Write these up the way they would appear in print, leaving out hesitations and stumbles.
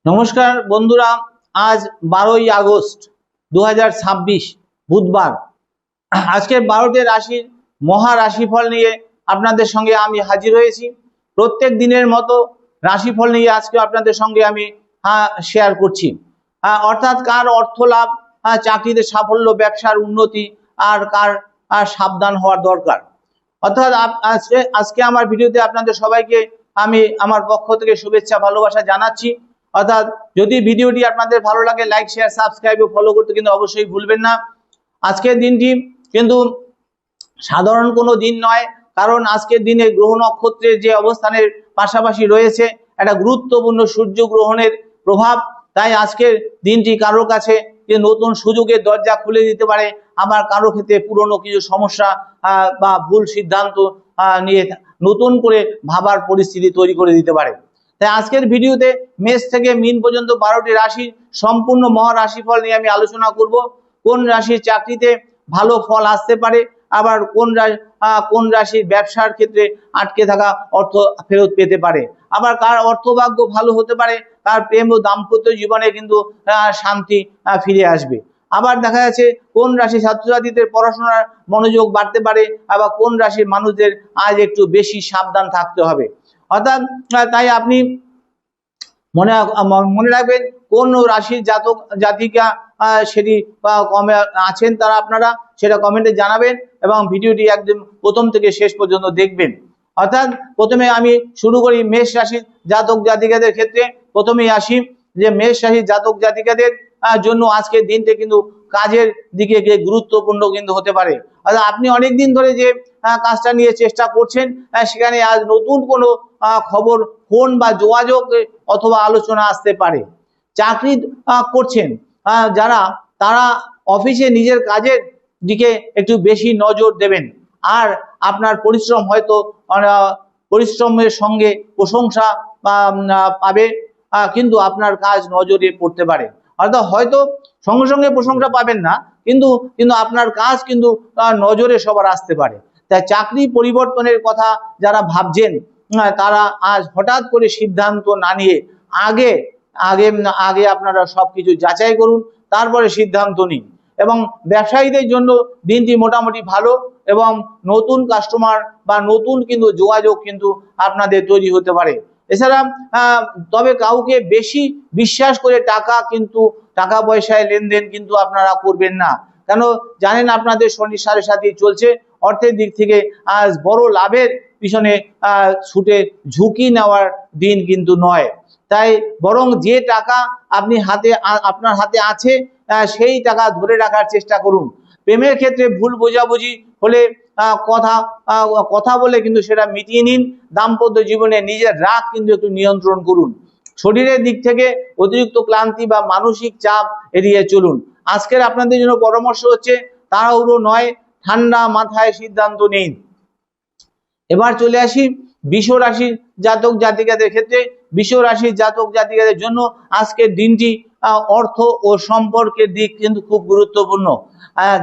নমস্কার বন্ধুরা, আজ 12ই আগস্ট 2026 বুধবার। আজকের 12টি রাশির মহা রাশিফল নিয়ে আপনাদের সঙ্গে আমি হাজির হয়েছি। প্রত্যেক দিনের মতো রাশিফল নিয়ে আজকে আপনাদের সঙ্গে আমি শেয়ার করছি। অর্থাৎ কার অর্থ লাভ, চাকরিতে সাফল্য, ব্যবসার উন্নতি, আর কার সাবধান হওয়ার দরকার। অর্থাৎ আজকে আমার ভিডিওতে আপনাদের সবাইকে আমি আমার পক্ষ থেকে শুভেচ্ছা ভালোবাসা জানাচ্ছি। অর্থাৎ যদি ভিডিওটি আপনাদের ভালো লাগে, লাইক শেয়ার সাবস্ক্রাইব ও ফলো করতে কিন্তু অবশ্যই ভুলবেন না। আজকের দিনটি কিন্তু সাধারণ কোনো দিন নয়, কারণ আজকের দিনে গ্রহ নক্ষত্রের যে অবস্থানের পাশাপাশি রয়েছে একটা গুরুত্বপূর্ণ সূর্য গ্রহণের প্রভাব। তাই আজকের দিনটি কারোর কাছে যে নতুন সুযোগের দরজা খুলে দিতে পারে, আবার কারো ক্ষেত্রে পুরনো কিছু সমস্যা বা ভুল সিদ্ধান্ত নিয়ে নতুন করে ভাবার পরিস্থিতি তৈরি করে দিতে পারে। তাই আজকের ভিডিওতে মেষ থেকে মীন পর্যন্ত 12টি রাশির সম্পূর্ণ মহা রাশিফল নিয়ে আমি আলোচনা করব। কোন রাশির চাকরিতে ভালো ফল আসতে পারে, আবার কোন রাশির ব্যবসার ক্ষেত্রে আটকে থাকা অর্থ ফেরত পেতে পারে, আবার কার অর্থভাগ্য ভালো হতে পারে, কার প্রেম ও দাম্পত্য জীবনে কিন্তু শান্তি ফিরে আসবে। আবার দেখা যাচ্ছে কোন রাশি ছাত্রছাত্রীদের পড়াশোনার মনোযোগ বাড়তে পারে, আবার কোন রাশির মানুষদের আজ একটু বেশি সাবধান থাকতে হবে। অর্থাৎ তাই আপনি মনে রাখবেন কোন রাশির জাতক জাতিকা সেটি কমে আছেন তারা আপনারা সেটা কমেন্টে জানাবেন এবং ভিডিওটি একদম প্রথম থেকে শেষ পর্যন্ত দেখবেন। অর্থাৎ প্রথমে আমি শুরু করি মেষ রাশির জাতক জাতিকাদের ক্ষেত্রে। প্রথমেই আসি যে মেষ রাশির জাতক জাতিকাদের জন্য আজকের দিনটা কিন্তু কাজের দিকে গুরুত্বপূর্ণ কিন্তু হতে পারে। অর্থাৎ আপনি অনেকদিন ধরে যে কাজটা নিয়ে চেষ্টা করছেন, সেখানে আজ নতুন কোনো খবর, ফোন বা যোগাযোগ অথবা আলোচনা আসতে পারে। চাকরি করছেন যারা, তারা অফিসে নিজের কাজের দিকে একটু বেশি নজর দেবেন, আর আপনার পরিশ্রম হয়তো পরিশ্রমের সঙ্গে প্রশংসা পাবে, কিন্তু আপনার কাজ নজরে পড়তে পারে। অর্থাৎ হয়তো সঙ্গে সঙ্গে প্রশংসা পাবেন না, কিন্তু আপনার কাজ কিন্তু নজরে সবার আসতে পারে। তাই চাকরি পরিবর্তনের কথা যারা ভাবছেন, তারা আজ হঠাৎ করে সিদ্ধান্ত না নিয়ে আগে আগে আগে আপনারা সবকিছু যাচাই করুন, তারপরে সিদ্ধান্ত নিন। এবং ব্যবসায়ীদের জন্য দিনটি মোটামুটি ভালো, এবং নতুন কাস্টমার বা নতুন কিন্তু যোগাযোগ কিন্তু আপনাদের তৈরি হতে পারে। এছাড়া তবে কাউকে বেশি বিশ্বাস করে টাকা পয়সায় লেনদেন কিন্তু আপনারা করবেন না, কেন জানেন আপনাদের শনি সাড়ে সাথে চলছে। অর্থের দিক থেকে আজ বড় লাভের পিছনে ছুটে ঝুঁকি নেওয়ার দিন কিন্তু নয়। তাই বরং যে টাকা আপনার হাতে আছে সেই টাকা ধরে রাখার চেষ্টা করুন। প্রেমের ক্ষেত্রে ভুল বোঝাবুঝি হলে কথা বলে কিন্তু সেটা মিটিয়ে নিন। দাম্পত্য জীবনে নিজের রাগ কিন্তু একটু নিয়ন্ত্রণ করুন। শরীরের দিক থেকে অতিরিক্ত ক্লান্তি বা মানসিক চাপ এড়িয়ে চলুন। আজকের আপনাদের জন্য পরামর্শ হচ্ছে তাড়াহুড়ো নয়, ঠান্ডা মাথায় সিদ্ধান্ত নিন। এবার চলে আসি বৃষ রাশির জাতক জাতিকাদের ক্ষেত্রে। বৃষ রাশির জাতক জাতিকাদের জন্য আজকের দিনটি অর্থ ও সম্পর্কের দিক কিন্তু খুব গুরুত্বপূর্ণ।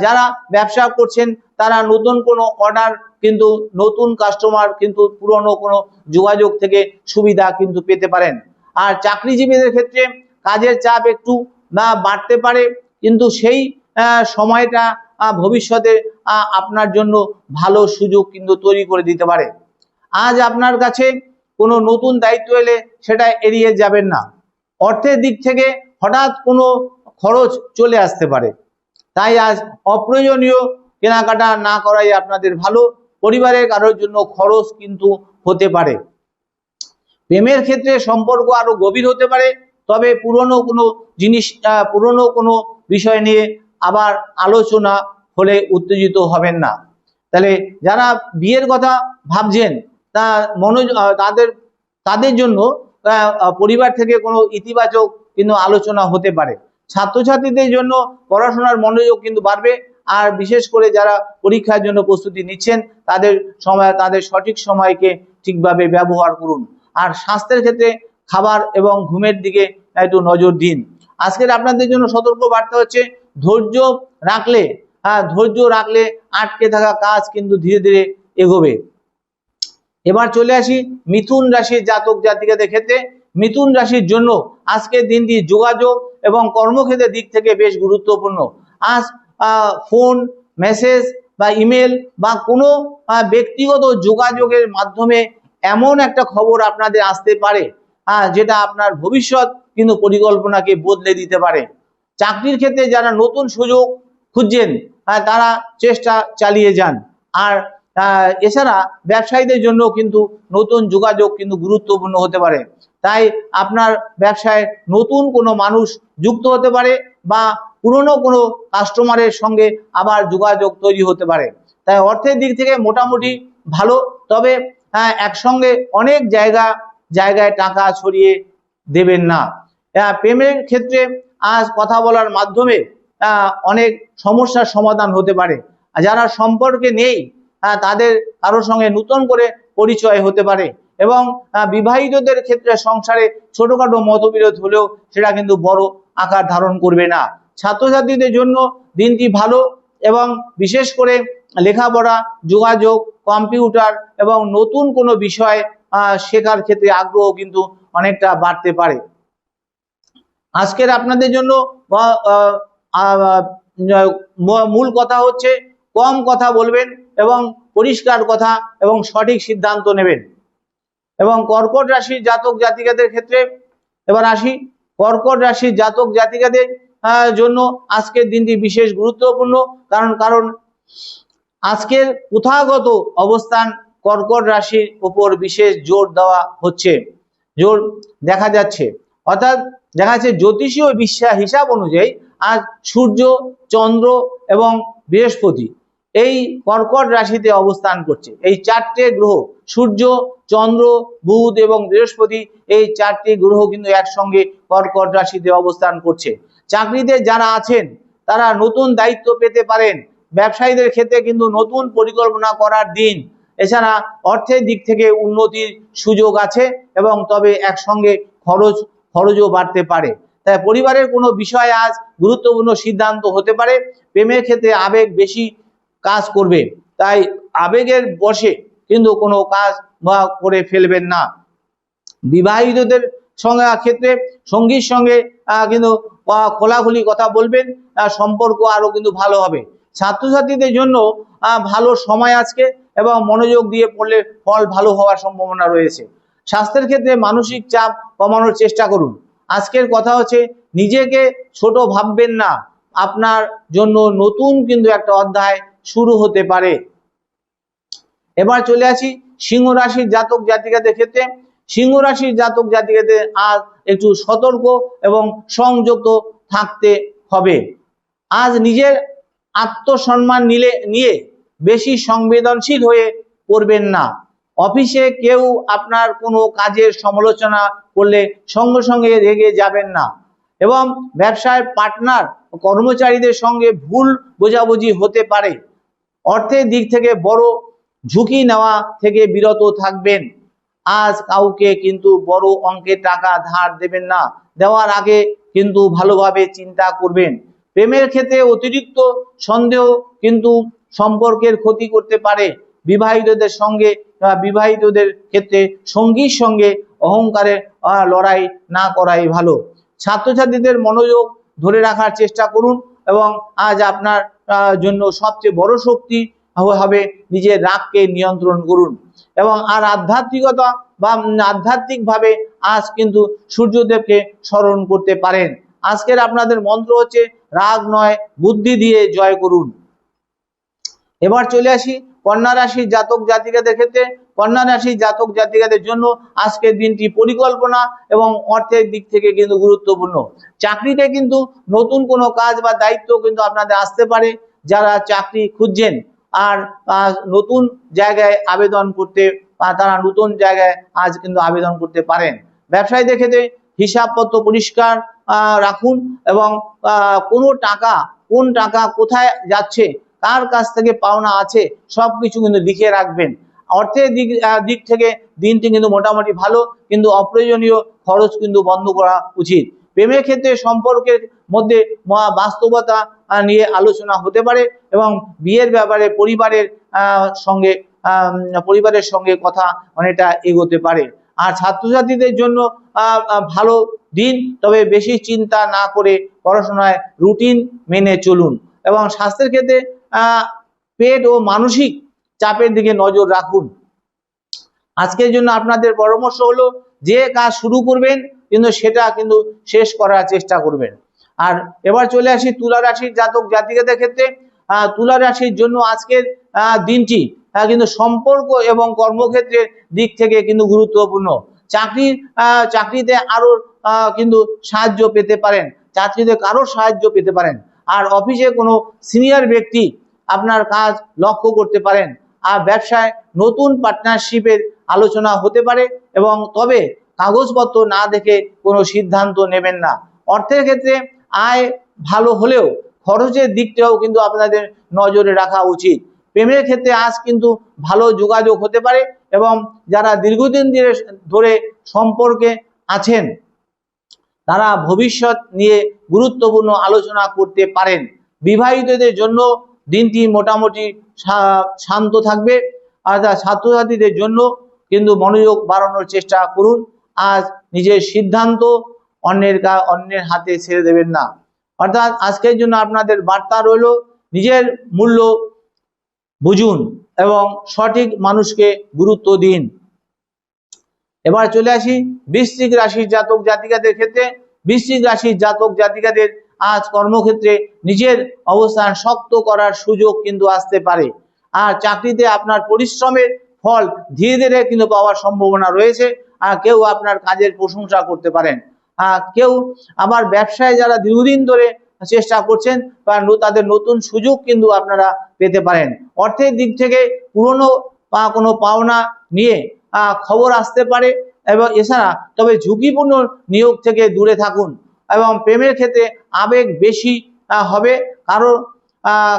যারা ব্যবসা করছেন তারা নতুন কোনো অর্ডার কিন্তু নতুন কাস্টমার কিন্তু পুরনো কোনো যোগাযোগ থেকে সুবিধা কিন্তু পেতে পারেন। আর চাকরিজীবীদের ক্ষেত্রে কাজের চাপ একটু বাড়তে পারে, কিন্তু সেই সময়টা ভবিষ্যতে আপনার জন্য ভালো সুযোগ কিন্তু তৈরি করে দিতে পারে। আজ আপনার কাছে কোনো নতুন দায়িত্ব এলে সেটা এড়িয়ে যাবেন না। অর্থের দিক থেকে হঠাৎ কোনো খরচ চলে আসতে পারে, তাই আজ অপ্রয়োজনীয় কেনাকাটা না করাই আপনাদের ভালো। পরিবারের কারোর জন্য খরচ কিন্তু হতে পারে। প্রেমের ক্ষেত্রে সম্পর্ক আরো গভীর হতে পারে, তবে পুরনো কোনো বিষয় নিয়ে আবার আলোচনা হলে উত্তেজিত হবেন না। তাহলে যারা বিয়ের কথা ভাবছেন তাদের জন্য পরিবার থেকে কোনো ইতিবাচক কিন্তু আলোচনা হতে পারে। ছাত্রছাত্রীদের জন্য পড়াশোনার মনোযোগ কিন্তু বাড়বে, আর বিশেষ করে যারা পরীক্ষার জন্য প্রস্তুতি নিচ্ছেন তাদের সঠিক সময়কে ঠিকভাবে ব্যবহার করুন। আর স্বাস্থ্যের ক্ষেত্রে খাবার এবং ঘুমের দিকে একটু নজর দিন। আজকের আপনাদের জন্য সতর্ক বার্তা হচ্ছে ধৈর্য রাখলে আটকে থাকা কাজ কিন্তু ধীরে ধীরে এগোবে। এবার চলে আসি মিথুন রাশির জাতক জাতিকাদের ক্ষেত্রে। মিথুন রাশির জন্য আজকের দিনটি যোগাযোগ এবং কর্মক্ষেত্রের দিক থেকে বেশ গুরুত্বপূর্ণ। আজ ফোন, মেসেজ বা ইমেল বা কোনো ব্যক্তিগত যোগাযোগের মাধ্যমে এমন একটা খবর আপনাদের আসতে পারে যেটা আপনার ভবিষ্যৎ কিন্তু পরিকল্পনাকে বদলে দিতে পারে। চাকরির ক্ষেত্রে যারা নতুন সুযোগ খুঁজছেন তারা চেষ্টা চালিয়ে যান। আর এছাড়া ব্যবসায়ীদের জন্য কিন্তু নতুন যোগাযোগ কিন্তু গুরুত্বপূর্ণ হতে পারে। তাই আপনার ব্যবসায় নতুন কোনো মানুষ যুক্ত হতে পারে বা পুরনো কোনো কাস্টমারের সঙ্গে আবার যোগাযোগ তৈরি হতে পারে। তাই অর্থের দিক থেকে মোটামুটি ভালো, তবে একসঙ্গে অনেক জায়গায় টাকা ছড়িয়ে দেবেন না। প্রেমের ক্ষেত্রে আজ কথা বলার মাধ্যমে অনেক সমস্যার সমাধান হতে পারে। যারা সম্পর্কে নেই তাদের কারোর সঙ্গে নতুন করে পরিচয় হতে পারে এবং বিবাহিতদের ক্ষেত্রে সংসারে ছোটখাটো মতবিরোধ হলেও সেটা কিন্তু বড় আকার ধারণ করবে না। ছাত্রছাত্রীদের জন্য দিনটি ভালো এবং বিশেষ করে লেখাপড়া, যোগাযোগ, কম্পিউটার এবং নতুন কোনো বিষয় শেখার ক্ষেত্রে আগ্রহ কিন্তু অনেকটা বাড়তে পারে। আজকের আপনাদের জন্য মূল কথা হচ্ছে কম কথা বলবেন এবং পরিষ্কার কথা এবং সঠিক সিদ্ধান্ত নেবেন। এবং কর্কট রাশির জাতক জাতিকাদের ক্ষেত্রে এবার আসি। কর্কট রাশির জাতক জাতিকাদের জন্য আজকের দিনটি বিশেষ গুরুত্বপূর্ণ, কারণ আজকের প্রথাগত অবস্থান কর্কট রাশির উপর বিশেষ জোর দেওয়া হচ্ছে, জোর দেখা যাচ্ছে। অর্থাৎ দেখা যাচ্ছে জ্যোতিষীয় হিসাব অনুযায়ী আজ সূর্য, চন্দ্র এবং বৃহস্পতি এই কর্কট রাশিতে অবস্থান করছে। এই চারটে গ্রহ সূর্য, চন্দ্র, বুধ এবং বৃহস্পতি এই চারটি গ্রহ কিন্তু একসঙ্গে কর্কট রাশিতে অবস্থান করছে। চাকরিতে যারা আছেন তারা নতুন দায়িত্ব পেতে পারেন। ব্যবসায়ীদের ক্ষেত্রে কিন্তু নতুন পরিকল্পনা করার দিন। এছাড়া অর্থের দিক থেকে উন্নতির সুযোগ আছে এবং তবে একসঙ্গে খরচও বাড়তে পারে। তাই পরিবারের কোনো বিষয়ে আজ গুরুত্বপূর্ণ সিদ্ধান্ত হতে পারে। প্রেমের ক্ষেত্রে আবেগ বেশি কাজ করবে, তাই আবেগের বশে কিন্তু কোনো কাজ করে ফেলবেন না। বিবাহিতদের সঙ্গে ক্ষেত্রে সঙ্গীর সঙ্গে কিন্তু খোলাখুলি কথা বলবেন, সম্পর্ক আরো কিন্তু ভালো হবে। ছাত্রছাত্রীদের জন্য ভালো সময় আজকে এবং মনোযোগ দিয়ে পড়লে ফল ভালো হওয়ার সম্ভাবনা রয়েছে। স্বাস্থ্যের ক্ষেত্রে মানসিক চাপ কমানোর চেষ্টা করুন। আজকের কথা হচ্ছে নিজেকে ছোট ভাববেন না, আপনার জন্য নতুন কিন্তু একটা অধ্যায় শুরু হতে পারে। এবার চলে আসি সিংহ রাশির জাতক জাতিকাদের ক্ষেত্রে। সিংহ রাশির জাতক জাতিকাদের আজ একটু সতর্ক এবং সংযত থাকতে হবে। আজ নিজের আত্মসম্মান নিয়ে বেশি সংবেদনশীল হয়ে পড়বেন না। অফিসে কেউ আপনার কোনো কাজের সমালোচনা করলে সঙ্গে সঙ্গে রেগে যাবেন না এবং ব্যবসায় পার্টনার কর্মচারীদের সঙ্গে ভুল বোঝাবুঝি হতে পারে। অর্থের দিক থেকে বড় ঝুঁকি নেওয়া থেকে বিরত থাকবেন। আজ কাউকে কিন্তু বড় অঙ্কের টাকা ধার দেবেন না, দেওয়ার আগে কিন্তু ভালোভাবে চিন্তা করবেন। প্রেমের ক্ষেত্রে অতিরিক্ত সন্দেহ কিন্তু সম্পর্কের ক্ষতি করতে পারে। বিবাহিতদের ক্ষেত্রে সঙ্গীর সঙ্গে অহংকারের লড়াই না করাই ভালো। ছাত্রছাত্রীদের মনোযোগ ধরে রাখার চেষ্টা করুন এবং আজ আপনার জন্য সবচেয়ে বড় শক্তি হবে নিজের রাগকে নিয়ন্ত্রণ করুন। এবং আর আধ্যাত্মিকভাবে আজ কিন্তু সূর্যদেবকে স্মরণ করতে পারেন। আজকের আপনাদের মন্ত্র হচ্ছে রাগ নয় বুদ্ধি দিয়ে জয় করুন। এবার চলে আসি কন্যা রাশির জাতক জাতিকাদের ক্ষেত্রে। কন্যা রাশির জাতক জাতিকাদের জন্য আজকের দিনটি পরিকল্পনা এবং অর্থের দিক থেকে কিন্তু গুরুত্বপূর্ণ। চাকরিতে কিন্তু নতুন কোনো কাজ বা দায়িত্ব কিন্তু আপনাদের আসতে পারে। যারা চাকরি খুঁজছেন আর নতুন জায়গায় আবেদন করতে তারা নতুন জায়গায় আজ কিন্তু আবেদন করতে পারেন। ব্যবসায়ীদের ক্ষেত্রে হিসাবপত্র পরিষ্কার রাখুন এবং কোন টাকা কোথায় যাচ্ছে, কার কাছ থেকে পাওনা আছে সবকিছু কিন্তু লিখে রাখবেন। অর্থের দিক থেকে দিনটি কিন্তু মোটামুটি ভালো, কিন্তু অপ্রয়োজনীয় খরচ কিন্তু বন্ধ করা উচিত। প্রেমের ক্ষেত্রে সম্পর্কের মধ্যে বাস্তবতা নিয়ে আলোচনা হতে পারে এবং বিয়ের ব্যাপারে পরিবারের সঙ্গে কথা অনেকটা এগোতে পারে। আর ছাত্রছাত্রীদের জন্য ভালো দিন, তবে বেশি চিন্তা না করে পড়াশোনায় রুটিন মেনে চলুন। এবং স্বাস্থ্যের ক্ষেত্রে পেট ও মানসিক চাপের দিকে নজর রাখুন। আজকের জন্য আপনাদের পরামর্শ হলো যে কাজ শুরু করবেন কিন্তু সেটা কিন্তু শেষ করার চেষ্টা করবেন। আর এবার চলে আসি তুলা রাশির জাতক জাতিকাদের ক্ষেত্রে। তুলা রাশির জন্য আজকের দিনটি কিন্তু সম্পর্ক এবং কর্মক্ষেত্রের দিক থেকে কিন্তু গুরুত্বপূর্ণ। চাকরিতে আরো কিন্তু সাহায্য পেতে পারেন, চাকরিতে কারো সাহায্য পেতে পারেন। আর অফিসে কোনো সিনিয়র ব্যক্তি আপনার কাজ লক্ষ্য করতে পারেন। আর ব্যবসায় নতুন পার্টনারশিপের আলোচনা হতে পারে, এবং তবে কাগজপত্র না দেখে কোনো সিদ্ধান্ত নেবেন না। অর্থের ক্ষেত্রে আয় ভালো হলেও খরচের দিকটাও কিন্তু আপনাদের নজরে রাখা উচিত। প্রেমের ক্ষেত্রে আজ কিন্তু ভালো যোগাযোগ হতে পারে, এবং যারা দীর্ঘদিন ধরে সম্পর্কে আছেন তারা ভবিষ্যৎ নিয়ে গুরুত্বপূর্ণ আলোচনা করতে পারেন। বিবাহিতদের জন্য দিনটি মোটামুটি শান্ত থাকবে। আর ছাত্রছাত্রীদের জন্য কিন্তু মনোযোগ বাড়ানোর চেষ্টা করুন। আজ নিজের সিদ্ধান্ত অন্যের হাতে ছেড়ে দেবেন না। অর্থাৎ আজকের জন্য আপনাদের বার্তা রইল, নিজের মূল্য বুঝুন এবং সঠিক মানুষকে গুরুত্ব দিন। এবার চলে আসি বৃশ্চিক রাশির জাতক জাতিকাদের ক্ষেত্রে। বৃশ্চিক রাশির জাতক জাতিকাদের আজ কর্মক্ষেত্রে নিজের অবস্থান শক্ত করার সুযোগ কিন্তু আসতে পারে। আর চাকরিতে আপনার পরিশ্রমের ফল ধীরে ধীরে কিন্তু পাওয়ার সম্ভাবনা রয়েছে। আর কেউ আপনার কাজের প্রশংসা করতে পারেন। কেউ আবার ব্যবসায় যারা দীর্ঘদিন ধরে চেষ্টা করছেন বা তাদের নতুন সুযোগ কিন্তু আপনারা পেতে পারেন। অর্থের দিক থেকে পুরনো কোনো পাওনা নিয়ে খবর আসতে পারে, এবং এছাড়া তবে ঝুঁকিপূর্ণ নিয়োগ থেকে দূরে থাকুন। এবং প্রেমের ক্ষেত্রে আবেগ বেশি হবে,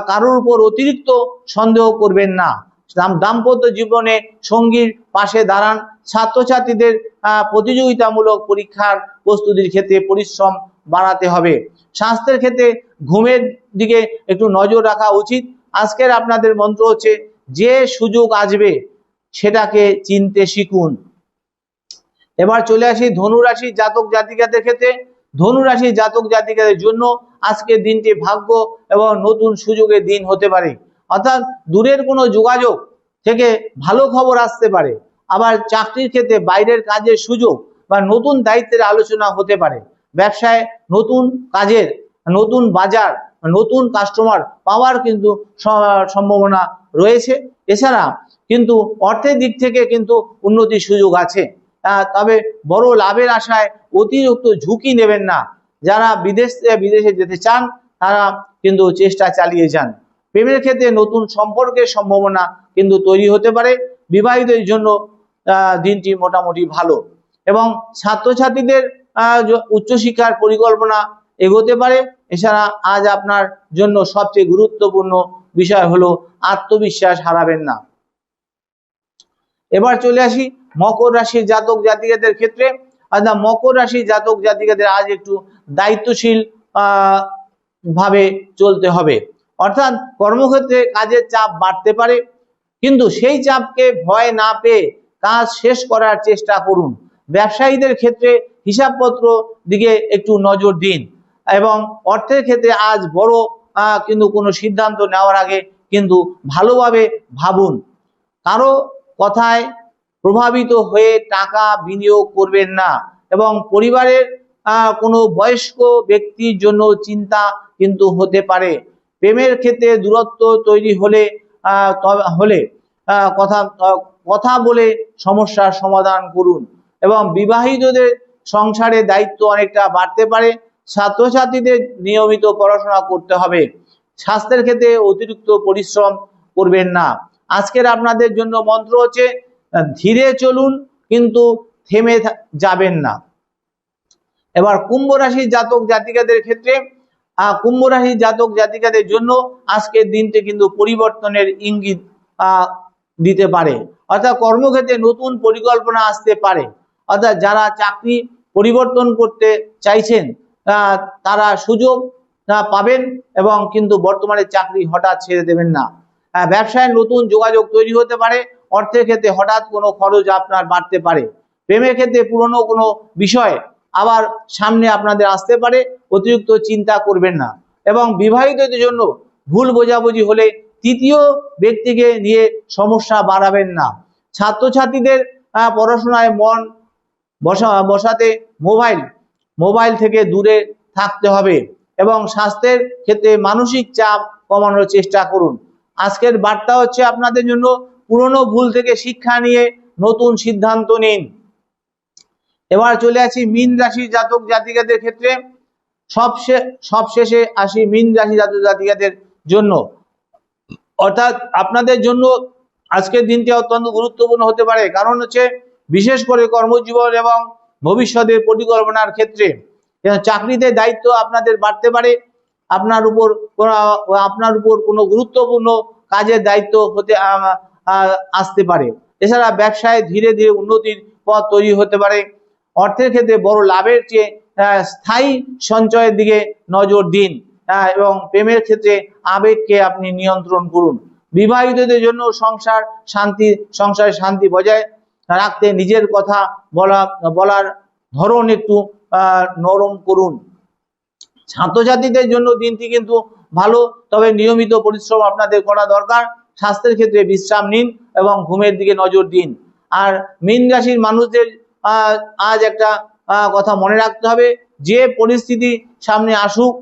কারোর উপর অতিরিক্ত সন্দেহ করবেন না। দাম্পত্য জীবনে সঙ্গীর পাশে দাঁড়ান। ছাত্রছাত্রীদের প্রতিযোগিতামূলক পরীক্ষার প্রস্তুতির ক্ষেত্রে পরিশ্রম বাড়াতে হবে। স্বাস্থ্যের ক্ষেত্রে ঘুমের দিকে একটু নজর রাখা উচিত। আজকের আপনাদের মন্ত্র হচ্ছে, যে সুযোগ আসবে সেটাকে চিনতে শিখুন। এবার চলে আসি ধনুরাশি জাতক জাতিকাদের ক্ষেত্রে। ধনুরাশি জাতক জাতিকাদের জন্য আজকের দিনটি ভাগ্য এবং নতুন সুযোগের দিন হতে পারে। অর্থাৎ দূরের কোনো যোগাযোগ থেকে ভালো খবর আসতে পারে। আবার চাকরির ক্ষেত্রে বাইরের কাজের সুযোগ বা নতুন দায়িত্বের আলোচনা হতে পারে। ব্যবসায় নতুন কাজের, নতুন বাজার, নতুন কাস্টমার পাওয়ার কিন্তু সম্ভাবনা রয়েছে। এছাড়া কিন্তু অর্থের দিক থেকে কিন্তু উন্নতির সুযোগ আছে। তবে বড় লাভের আশায় অতিরিক্ত ঝুঁকি নেবেন না। যারা বিদেশে যেতে চান তারা কিন্তু চেষ্টা চালিয়ে যান। প্রেমের ক্ষেত্রে নতুন সম্পর্কের সম্ভাবনা কিন্তু তৈরি হতে পারে। বিবাহিতদের জন্য দিনটি মোটামুটি ভালো, এবং ছাত্রছাত্রীদের উচ্চশিক্ষার পরিকল্পনা এগোতে পারে। এছাড়া আজ আপনার জন্য সবচেয়ে গুরুত্বপূর্ণ বিষয় হলো আত্মবিশ্বাস হারাবেন না। এবার চলে আসি মকর রাশির জাতক জাতিকাদের ক্ষেত্রে। মকর রাশির জাতক জাতিকাদের আজ একটু দায়িত্বশীল ভাবে চলতে হবে। অর্থাৎ কর্মক্ষেত্রে কাজের চাপ বাড়তে পারে, কিন্তু সেই চাপকে ভয় না পেয়ে কাজ শেষ করার চেষ্টা করুন। ব্যবসায়ীদের ক্ষেত্রে হিসাবপত্র দিকে একটু নজর দিন, এবং অর্থের ক্ষেত্রে আজ বড় কিন্তু কোনো সিদ্ধান্ত নেওয়ার আগে কিন্তু ভালোভাবে ভাবুন। কারো কথায় প্রভাবিত হয়ে টাকা বিনিয়োগ করবেন না, এবং পরিবারের কোনো বয়স্ক ব্যক্তির জন্য চিন্তা কিন্তু হতে পারে। প্রেমের ক্ষেত্রে দূরত্ব তৈরি হলে কথা বলে সমস্যার সমাধান করুন, এবং বিবাহিতদের সংসারে দায়িত্ব অনেকটা বাড়তে পারে। ছাত্রছাত্রীদের নিয়মিত পড়াশোনা করতে হবে। স্বাস্থ্যের ক্ষেত্রে অতিরিক্ত পরিশ্রম করবেন না। আজকের আপনাদের জন্য মন্ত্র হচ্ছে, ধীরে চলুন কিন্তু থেমে যাবেন না। এবার কুম্ভ রাশির জাতক জাতিকাদের ক্ষেত্রে, কুম্ভ রাশির জাতক জাতিকাদের জন্য আজকের দিনটি কিন্তু পরিবর্তনের ইঙ্গিত দিতে পারে। অর্থাৎ কর্মক্ষেত্রে নতুন পরিকল্পনা আসতে পারে। অর্থাৎ যারা চাকরি পরিবর্তন করতে চাইছেন তারা সুযোগ পাবেন, এবং কিন্তু বর্তমানে চাকরি হঠাৎ ছেড়ে দেবেন না। ব্যবসায় নতুন যোগাযোগ তৈরি হতে পারে। অর্থের ক্ষেত্রে হঠাৎ কোনো খরচ আপনার বাড়তে পারে। প্রেমের ক্ষেত্রে পুরনো কোনো বিষয় আবার সামনে আপনাদের আসতে পারে, অতিরিক্ত চিন্তা করবেন না। এবং বিবাহিতদের জন্য ভুল বোঝাবুঝি হলে তৃতীয় ব্যক্তিকে নিয়ে সমস্যা বাড়াবেন না। ছাত্রছাত্রীদের পড়াশোনায় মন বসাতে মোবাইল থেকে দূরে থাকতে হবে এবং স্বাস্থ্যের ক্ষেত্রে মানসিক চাপ কমানোর চেষ্টা করুন। আজকের বার্তা হচ্ছে আপনাদের জন্য, পুরনো ভুল থেকে শিক্ষা নিয়ে নতুন সিদ্ধান্ত নিন। এবার চলে আসি মীন রাশির জাতক জাতিকাদের ক্ষেত্রে। সবশেষে আসি মীন রাশি জাতক জাতিকাদের জন্য, অর্থাৎ আপনাদের জন্য আজকের দিনটি অত্যন্ত গুরুত্বপূর্ণ হতে পারে। কারণ হচ্ছে বিশেষ করে কর্মজীবন এবং ভবিষ্যতের পরিকল্পনার ক্ষেত্রে চাকরিতে দায়িত্ব আপনাদের বাড়তে পারে। আপনার উপর কোনো গুরুত্বপূর্ণ কাজের দায়িত্ব আসতে পারে। এছাড়া ব্যবসায় ধীরে ধীরে উন্নতির পথ তৈরি হতে পারে। অর্থের ক্ষেত্রে বড় লাভের চেয়ে স্থায়ী সঞ্চয়ের দিকে নজর দিন এবং প্রেমের ক্ষেত্রে আবেগকে আপনি নিয়ন্ত্রণ করুন। বিবাহিতদের জন্য সংসারে শান্তি বজায় রাখতে নিজের কথা বলার ধরন একটু নরম করুন। ছাত্রছাত্রীদের জন্য দিনটি কিন্তু ভালো, তবে নিয়মিত পরিশ্রম আপনাদের করা দরকার। স্বাস্থ্যের ক্ষেত্রে বিশ্রাম নিন এবং ঘুমের দিকে নজর দিন। আর মীন রাশির মানুষদের আজ একটা কথা মনে রাখতে হবে, যে পরিস্থিতি সামনে আসুক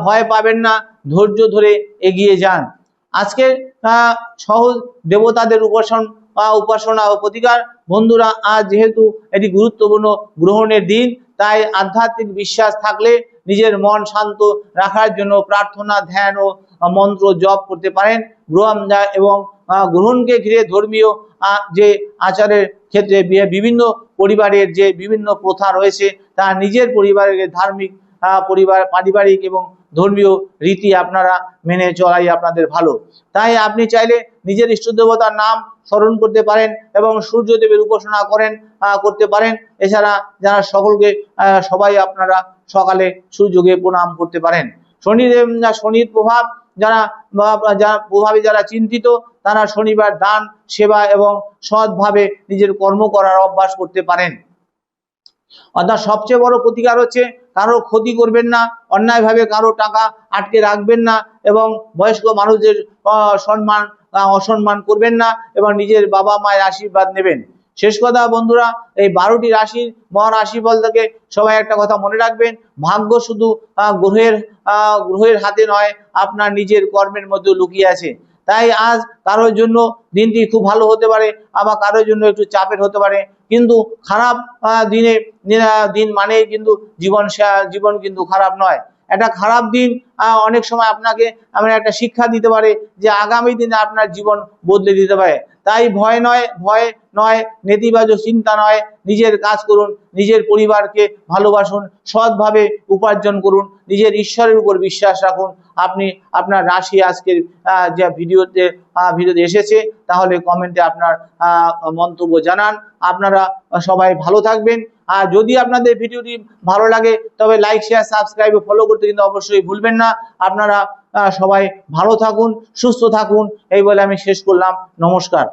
ভয় পাবেন না, ধৈর্য ধরে এগিয়ে যান। আজকে সহজ দেবতাদের উপাসনা ও প্রতিকার। বন্ধুরা, আজ যেহেতু এটি গুরুত্বপূর্ণ গ্রহণের দিন, তাই আধ্যাত্মিক বিশ্বাস থাকলে নিজের মন শান্ত রাখার জন্য প্রার্থনা, ধ্যান ও মন্ত্র জপ করতে পারেন। এবং গ্রহণকে ঘিরে ধর্মীয় যে আচারের ক্ষেত্রে বিভিন্ন পরিবারের যে বিভিন্ন প্রথা রয়েছে, তা নিজের পরিবারের ধার্মিক পারিবারিক এবং ধর্মীয় রীতি আপনারা মেনে চলাই আপনাদের ভালো। তাই আপনি চাইলে নিজের ইষ্ট দেবতার নাম স্মরণ করতে পারেন এবং সূর্যদেবের উপাসনা করতে পারেন। এছাড়া যারা সবাই আপনারা সকালে সূর্যকে প্রণাম করতে পারেন। শনির প্রভাবে যারা চিন্তিত, তারা শনিবার দান, সেবা এবং সৎভাবে নিজের কর্ম করার অভ্যাস করতে পারেন। অর্থাৎ সবচেয়ে বড় প্রতিকার হচ্ছে কারো ক্ষতি করবেন না, অন্যায়ভাবে কারো টাকা আটকে রাখবেন না এবং বয়স্ক মানুষদের অসম্মান করবেন না এবং নিজের বাবা মায়ের আশীর্বাদ নেবেন। শেষ কথা বন্ধুরা, এই 12টি রাশির মহারাশিফল থেকে সবাই একটা কথা মনে রাখবেন, ভাগ্য শুধু গ্রহের হাতে নয়, আপনার নিজের কর্মের মধ্যে লুকিয়ে আছে। তাই আজ কারোর জন্য দিনটি খুব ভালো হতে পারে, আবার কারোর জন্য একটু চাপের হতে পারে, কিন্তু খারাপ দিন মানে কিন্তু জীবন কিন্তু খারাপ নয়। একটা খারাপ দিন অনেক সময় আপনাকে এমন একটা শিক্ষা দিতে পারে যে আগামী দিনে আপনার জীবন বদলে দিতে পারে। তাই ভয় নয়, নেতিবাচক চিন্তা নয়, নিজের কাজ করুন, নিজের পরিবারকে ভালোবাসুন, সৎভাবে উপার্জন করুন, নিজের ঈশ্বরের উপর বিশ্বাস রাখুন। আপনি আপনার রাশি আজকের যে ভিডিওতে এসেছে, তাহলে কমেন্টে আপনার মন্তব্য জানান। আপনারা সবাই ভালো থাকবেন। আর যদি আপনাদের ভিডিওটি ভালো লাগে তবে লাইক, শেয়ার, সাবস্ক্রাইব ও ফলো করতে কিন্তু অবশ্যই ভুলবেন না। আপনারা সবাই ভালো থাকুন, সুস্থ থাকুন, এই বলে আমি শেষ করলাম। নমস্কার।